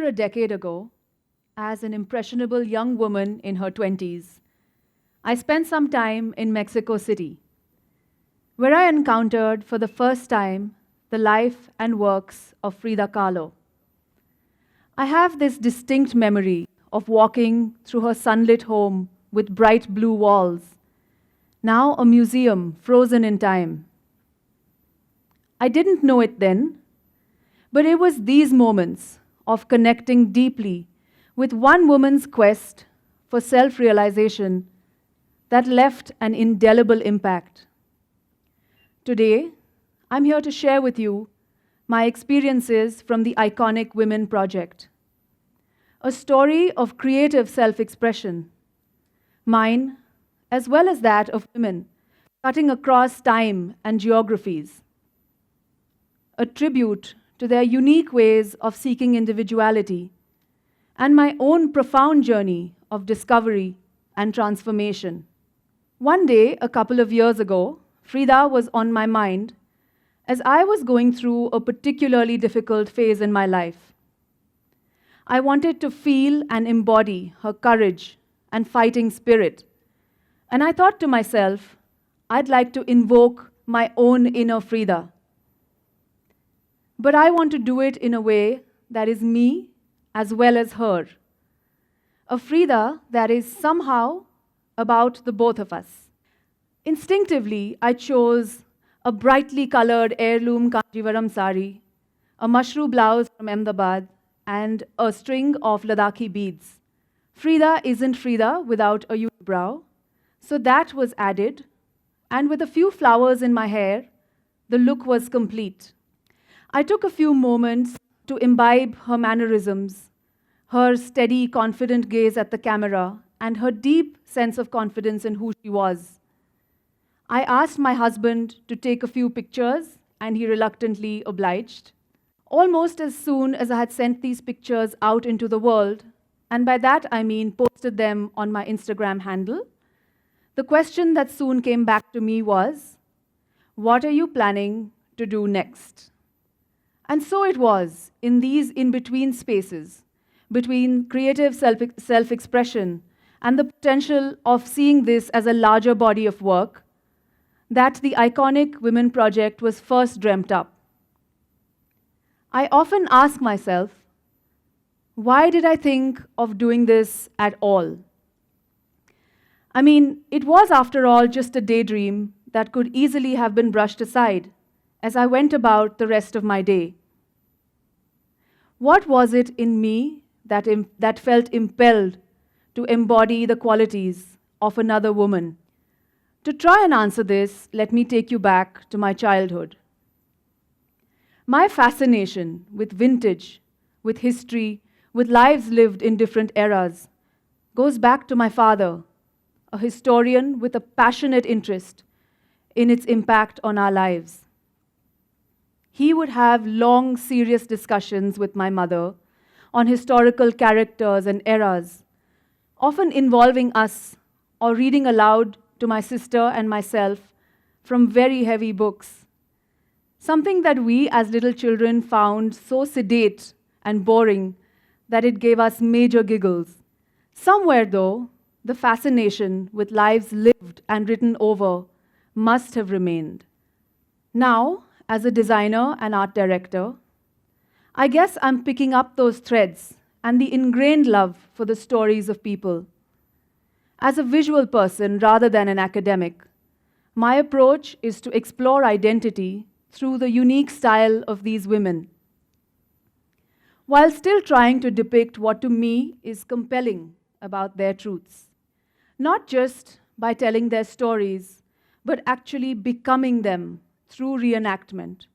over a decade ago, as an impressionable young woman in her 20s, I spent some time in Mexico City, where I encountered for the first time the life and works of Frida Kahlo. I have this distinct memory of walking through her sunlit home with bright blue walls, now a museum frozen in time. I didn't know it then, but it was these moments of connecting deeply with one woman's quest for self-realization that left an indelible impact. Today, I'm here to share with you my experiences from the iconic Women Project, a story of creative self-expression, mine as well as that of women cutting across time and geographies, a tribute to their unique ways of seeking individuality, and my own profound journey of discovery and transformation. One day, a couple of years ago, Frida was on my mind as I was going through a particularly difficult phase in my life. I wanted to feel and embody her courage and fighting spirit, and I thought to myself, I'd like to invoke my own inner Frida. But I want to do it in a way that is me as well as her. A Frida that is somehow about the both of us. Instinctively, I chose a brightly colored heirloom Kanjivaram sari, a mushroom blouse from Ahmedabad, and a string of Ladakhi beads. Frida isn't Frida without a unibrow, so that was added, and with a few flowers in my hair, the look was complete. I took a few moments to imbibe her mannerisms, her steady, confident gaze at the camera, and her deep sense of confidence in who she was. I asked my husband to take a few pictures, and he reluctantly obliged. Almost as soon as I had sent these pictures out into the world, and by that I mean posted them on my Instagram handle, the question that soon came back to me was, what are you planning to do next? And so it was, in these in-between spaces, between creative self-expression and the potential of seeing this as a larger body of work, that the iconic Women Project was first dreamt up. I often ask myself, why did I think of doing this at all? I mean, it was after all just a daydream that could easily have been brushed aside as I went about the rest of my day. What was it in me that felt impelled to embody the qualities of another woman? To try and answer this, let me take you back to my childhood. My fascination with vintage, with history, with lives lived in different eras, goes back to my father, a historian with a passionate interest in its impact on our lives. He would have long, serious discussions with my mother on historical characters and eras, often involving us or reading aloud to my sister and myself from very heavy books, something that we as little children found so sedate and boring that it gave us major giggles. Somewhere, though, the fascination with lives lived and written over must have remained. Now, as a designer and art director, I guess I'm picking up those threads and the ingrained love for the stories of people. As a visual person rather than an academic, my approach is to explore identity through the unique style of these women, while still trying to depict what to me is compelling about their truths. Not just by telling their stories, but actually becoming them through reenactment.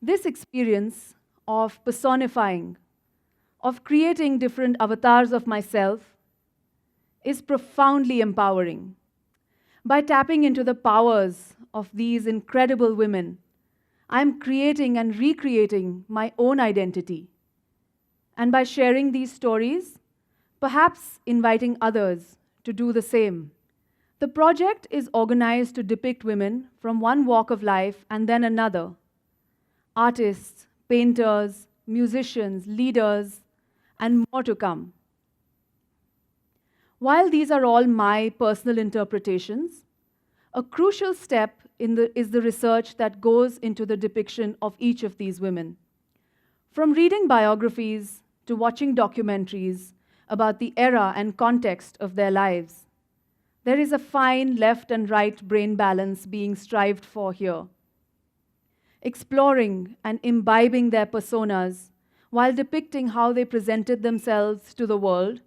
This experience of personifying, of creating different avatars of myself, is profoundly empowering. By tapping into the powers of these incredible women, I'm creating and recreating my own identity. And by sharing these stories, perhaps inviting others to do the same. The project is organized to depict women from one walk of life and then another. Artists, painters, musicians, leaders, and more to come. While these are all my personal interpretations, a crucial step is the research that goes into the depiction of each of these women. From reading biographies to watching documentaries about the era and context of their lives, there is a fine left and right brain balance being strived for here. Exploring and imbibing their personas while depicting how they presented themselves to the world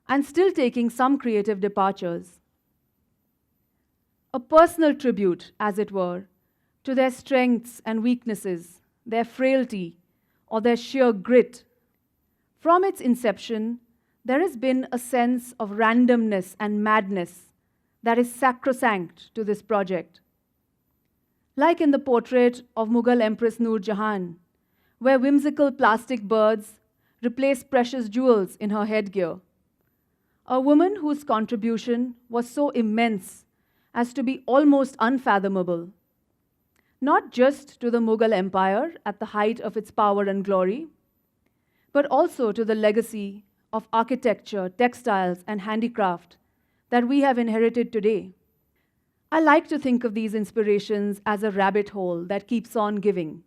and still taking some creative departures. A personal tribute, as it were, to their strengths and weaknesses, their frailty, or their sheer grit. From its inception, there has been a sense of randomness and madness that is sacrosanct to this project. Like in the portrait of Mughal Empress Noor Jahan, where whimsical plastic birds replace precious jewels in her headgear. A woman whose contribution was so immense as to be almost unfathomable, not just to the Mughal Empire at the height of its power and glory, but also to the legacy of architecture, textiles, and handicraft that we have inherited today. I like to think of these inspirations as a rabbit hole that keeps on giving,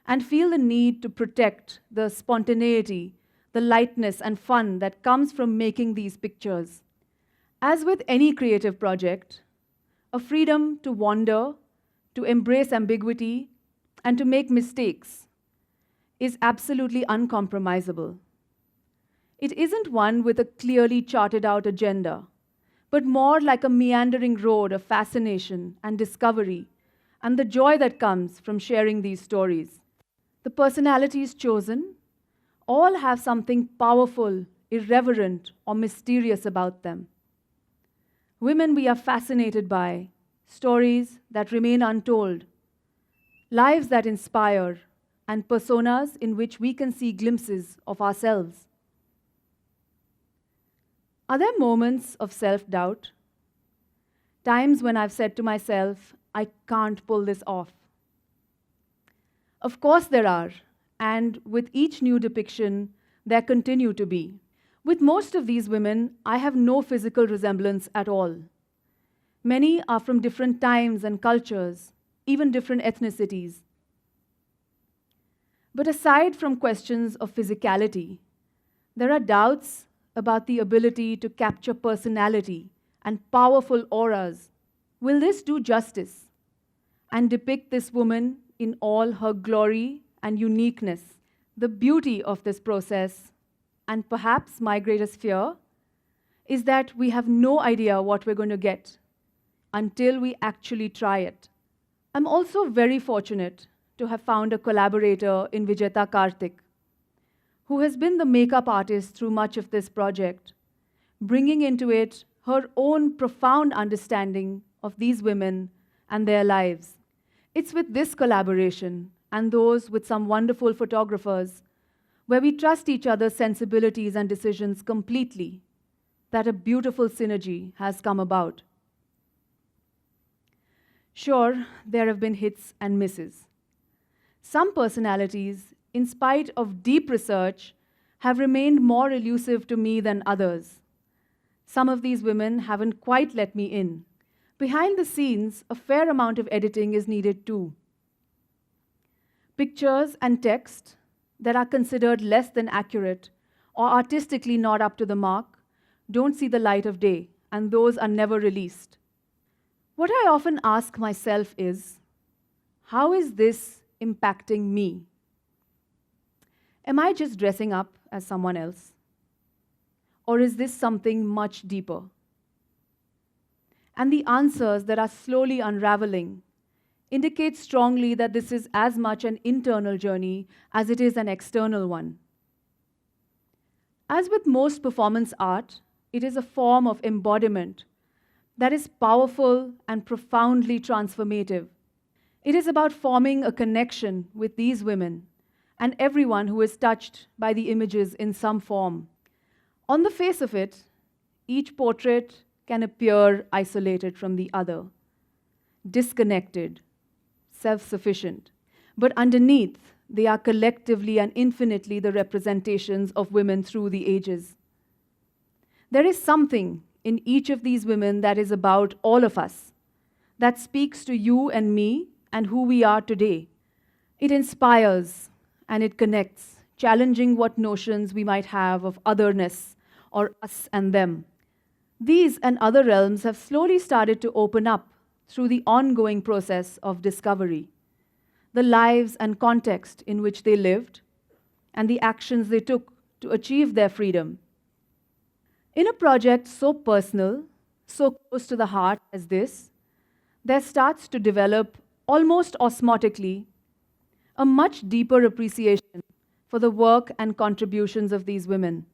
and feel the need to protect the spontaneity, the lightness and fun that comes from making these pictures. As with any creative project, a freedom to wander, to embrace ambiguity, and to make mistakes is absolutely uncompromisable. It isn't one with a clearly charted out agenda, but more like a meandering road of fascination and discovery, and the joy that comes from sharing these stories. The personalities chosen all have something powerful, irreverent, or mysterious about them. Women we are fascinated by, stories that remain untold, lives that inspire, and personas in which we can see glimpses of ourselves. Are there moments of self-doubt? Times when I've said to myself, I can't pull this off. Of course there are, and with each new depiction, there continue to be. With most of these women, I have no physical resemblance at all. Many are from different times and cultures, even different ethnicities. But aside from questions of physicality, there are doubts about the ability to capture personality and powerful auras. Will this do justice and depict this woman in all her glory and uniqueness? The beauty of this process, and perhaps my greatest fear, is that we have no idea what we're going to get until we actually try it. I'm also very fortunate to have found a collaborator in Vijeta Karthik, who has been the makeup artist through much of this project, bringing into it her own profound understanding of these women and their lives. It's with this collaboration, and those with some wonderful photographers, where we trust each other's sensibilities and decisions completely, that a beautiful synergy has come about. Sure, there have been hits and misses. Some personalities, in spite of deep research, have remained more elusive to me than others. Some of these women haven't quite let me in. Behind the scenes, a fair amount of editing is needed too. Pictures and text that are considered less than accurate or artistically not up to the mark don't see the light of day, and those are never released. What I often ask myself is, how is this impacting me? Am I just dressing up as someone else? Or is this something much deeper? And the answers that are slowly unraveling indicate strongly that this is as much an internal journey as it is an external one. As with most performance art, it is a form of embodiment that is powerful and profoundly transformative. It is about forming a connection with these women and everyone who is touched by the images in some form. On the face of it, each portrait can appear isolated from the other, disconnected, self-sufficient. But underneath, they are collectively and infinitely the representations of women through the ages. There is something in each of these women that is about all of us, that speaks to you and me and who we are today. It inspires and it connects, challenging what notions we might have of otherness or us and them. These and other realms have slowly started to open up through the ongoing process of discovery, the lives and context in which they lived, and the actions they took to achieve their freedom. In a project so personal, so close to the heart as this, there starts to develop, almost osmotically, a much deeper appreciation for the work and contributions of these women.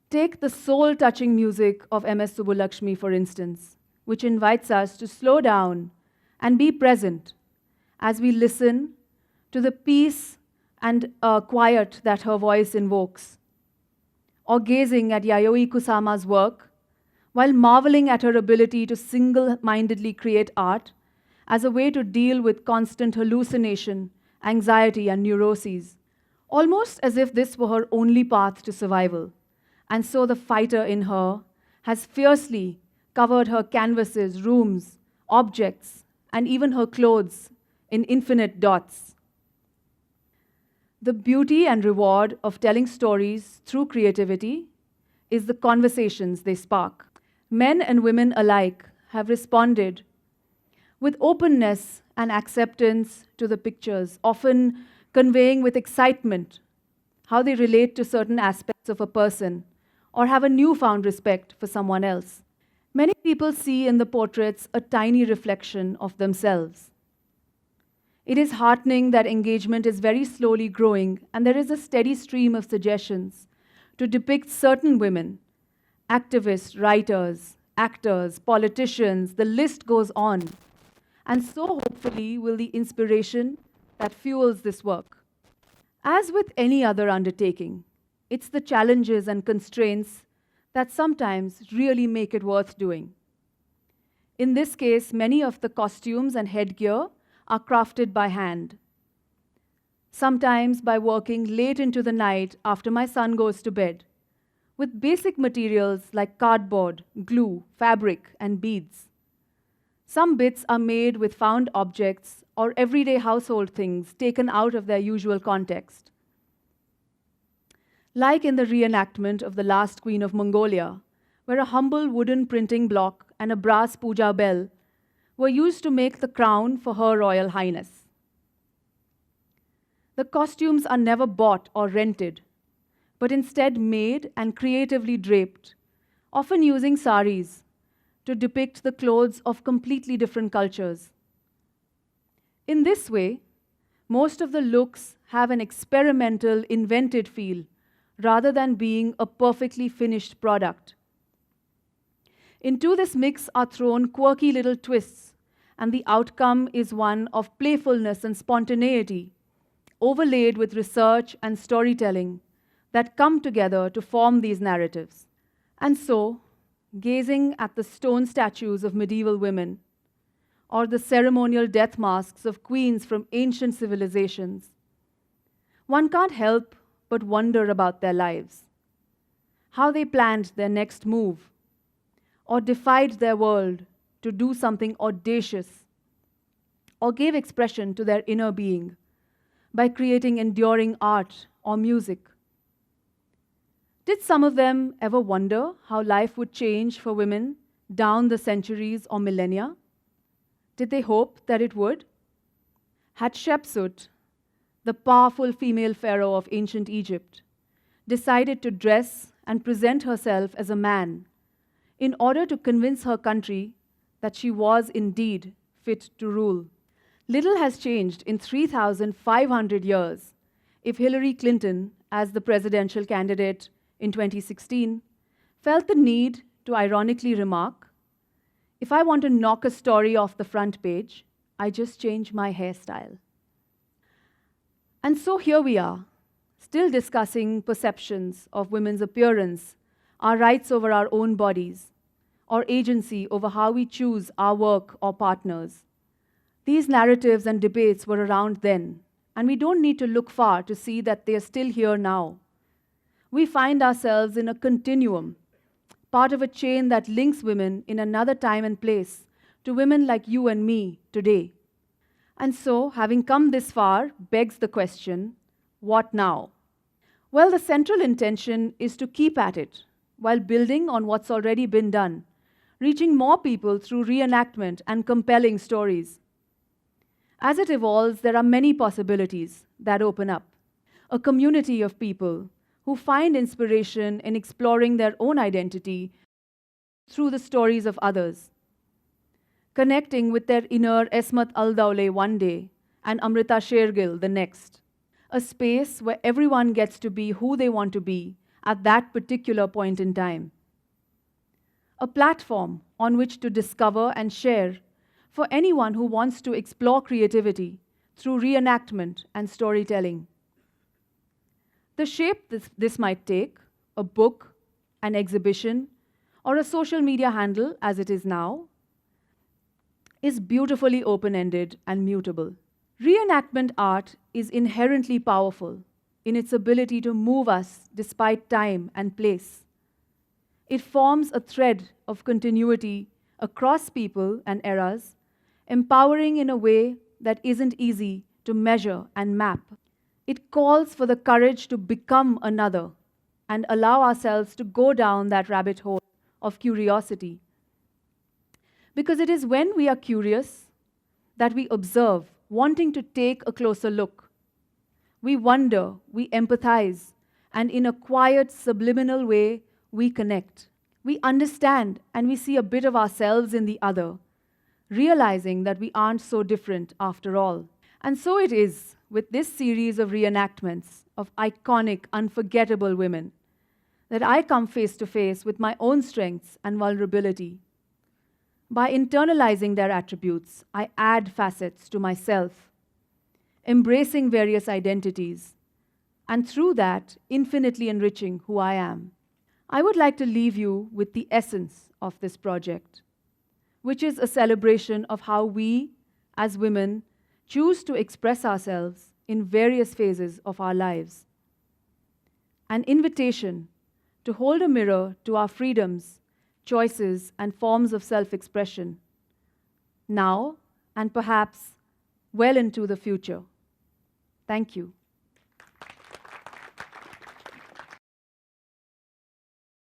Take the soul-touching music of M.S. Subbulakshmi, for instance, which invites us to slow down and be present as we listen to the peace and quiet that her voice invokes. Or gazing at Yayoi Kusama's work, while marveling at her ability to single-mindedly create art as a way to deal with constant hallucination, anxiety, and neuroses, almost as if this were her only path to survival. And so the fighter in her has fiercely covered her canvases, rooms, objects, and even her clothes in infinite dots. The beauty and reward of telling stories through creativity is the conversations they spark. Men and women alike have responded with openness and acceptance to the pictures, often conveying with excitement how they relate to certain aspects of a person or have a newfound respect for someone else. Many people see in the portraits a tiny reflection of themselves. It is heartening that engagement is very slowly growing, and there is a steady stream of suggestions to depict certain women, activists, writers, actors, politicians, the list goes on. And so hopefully will the inspiration that fuels this work. As with any other undertaking, it's the challenges and constraints that sometimes really make it worth doing. In this case, many of the costumes and headgear are crafted by hand. Sometimes by working late into the night after my son goes to bed, with basic materials like cardboard, glue, fabric, and beads. Some bits are made with found objects or everyday household things taken out of their usual context. Like in the reenactment of the last Queen of Mongolia, where a humble wooden printing block and a brass puja bell were used to make the crown for Her Royal Highness. The costumes are never bought or rented, but instead made and creatively draped, often using saris to depict the clothes of completely different cultures. In this way, most of the looks have an experimental, invented feel, rather than being a perfectly finished product. Into this mix are thrown quirky little twists, and the outcome is one of playfulness and spontaneity, overlaid with research and storytelling that come together to form these narratives. And so, gazing at the stone statues of medieval women, or the ceremonial death masks of queens from ancient civilizations, one can't help but wonder about their lives, how they planned their next move, or defied their world to do something audacious, or gave expression to their inner being by creating enduring art or music. Did some of them ever wonder how life would change for women down the centuries or millennia? Did they hope that it would? Hatshepsut, the powerful female pharaoh of ancient Egypt, decided to dress and present herself as a man in order to convince her country that she was indeed fit to rule. Little has changed in 3,500 years if Hillary Clinton, as the presidential candidate in 2016, felt the need to ironically remark, "If I want to knock a story off the front page, I just change my hairstyle." And so here we are, still discussing perceptions of women's appearance, our rights over our own bodies, or agency over how we choose our work or partners. These narratives and debates were around then, and we don't need to look far to see that they are still here now. We find ourselves in a continuum, part of a chain that links women in another time and place to women like you and me today. And so, having come this far, begs the question, what now? Well, the central intention is to keep at it, while building on what's already been done, reaching more people through reenactment and compelling stories. As it evolves, there are many possibilities that open up. A community of people who find inspiration in exploring their own identity through the stories of others, connecting with their inner Esmat Aldaule one day and Amrita Shergill the next. A space where everyone gets to be who they want to be at that particular point in time. A platform on which to discover and share for anyone who wants to explore creativity through reenactment and storytelling. The shape this might take, a book, an exhibition, or a social media handle as it is now, is beautifully open-ended and mutable. Reenactment art is inherently powerful in its ability to move us despite time and place. It forms a thread of continuity across people and eras, empowering in a way that isn't easy to measure and map. It calls for the courage to become another and allow ourselves to go down that rabbit hole of curiosity. Because it is when we are curious that we observe, wanting to take a closer look. We wonder, we empathize, and in a quiet, subliminal way, we connect. We understand and we see a bit of ourselves in the other, realizing that we aren't so different after all. And so it is with this series of reenactments of iconic, unforgettable women that I come face to face with my own strengths and vulnerability. By internalizing their attributes, I add facets to myself, embracing various identities, and through that, infinitely enriching who I am. I would like to leave you with the essence of this project, which is a celebration of how we, as women, choose to express ourselves in various phases of our lives. An invitation to hold a mirror to our freedoms, choices, and forms of self-expression, now and perhaps well into the future. Thank you.